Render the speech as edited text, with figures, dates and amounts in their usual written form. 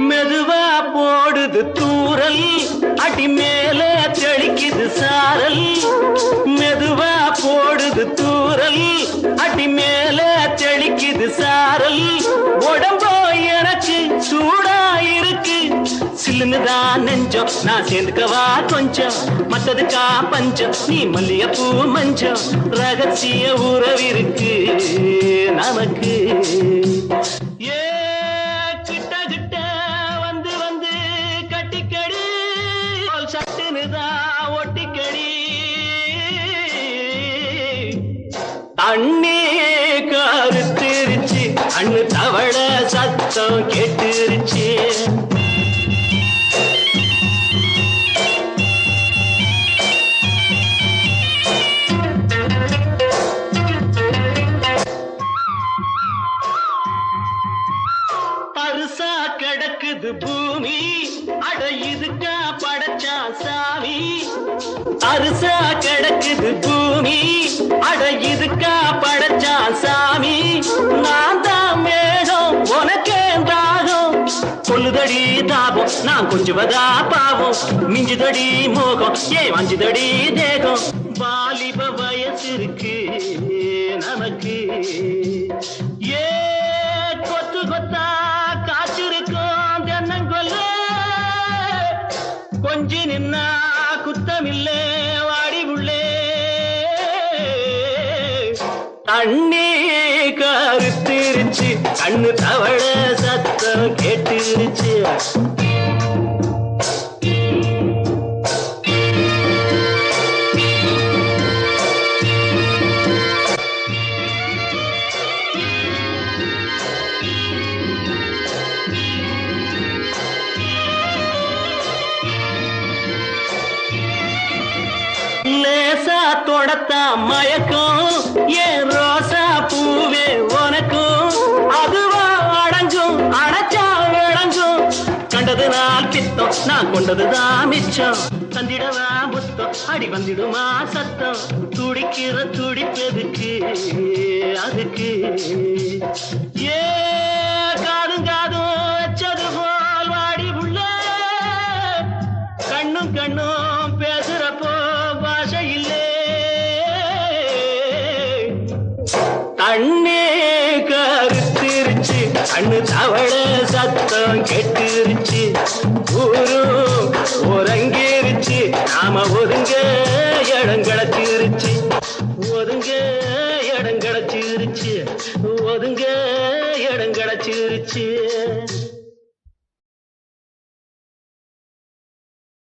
மெதுவா போடுது தூரல் அடி மேல தெளிக்குது சாரல் மெதுவா போடுது தூரல் அடி மேல தெளிக்குது சாரல் உடம்போ எனக்கு சூடா இருக்கு சில்லுன்னுதான் நெஞ்சம் நான் சேர்ந்துக்கவா கொஞ்சம் மத்ததுக்கா பஞ்சம் நீ மல்லிகைப்பூ மஞ்சம் ரகசிய உறவிருக்கு நமக்கு ஏ கிட்ட கிட்ட வந்து வந்து கட்டிக்கடி சட்டுனுதான் ஒட்டிக்கடி தண்ணி கருத்திருச்சு அண்ணு தவள சத்தம் கேட்டுருச்சு பருசா கிடக்குது பூமி அட இதுக்கா படைச்சா சாமி அரிசா கிடக்குது பூமி அட இதுக்கா படைச்சா சாமி நான் தான் மேகம் உனக்கே தாகம் கொல்லுதடி தாபம் நான் கொஞ்சுவதா பாவம் மிஞ்சுதடி மோகம் வஞ்சுதடி தேகம் வாலிப வயசு இருக்கு நமக்கு ஏ கொத்து கொத்தா காய்ச்சிருக்கும் தென்னங்கொல்ல கொஞ்சி நின்னா குத்தமில்லே வாடி உள்ளே தண்ணி கருத்திருச்சு கண்ணு தவள சத்தம் கேட்டுருச்சு லேசா தொடத்தா மயக்கும் ஏன் ரோசா பூவே உனக்கும் அதுவா அடங்கும் அடைச்சா விளங்கும் கண்டது நாள் பித்தம் நான் கொண்டதுதான் மிச்சம் தந்திடவா புத்தம் அடி வந்திடுமா சத்தம் துடிக்கிற துடிப்பதுக்கு அதுக்கு ஏ காதும் காதும் வச்சது போல் வாடி உள்ள கண்ணும் கண்ணும் பேசுறப்போ தண்ணே கருத்திருச்சு கண்ணு தவள சத்தம் கெட்டுருச்சு ஊரும் உறங்கிருச்சு நாம ஒதுங்க இடம் கிடச்சிருச்சு ஒதுங்க இடம் கிடச்சிருச்சு ஒதுங்க இடம் கிடச்சிருச்சு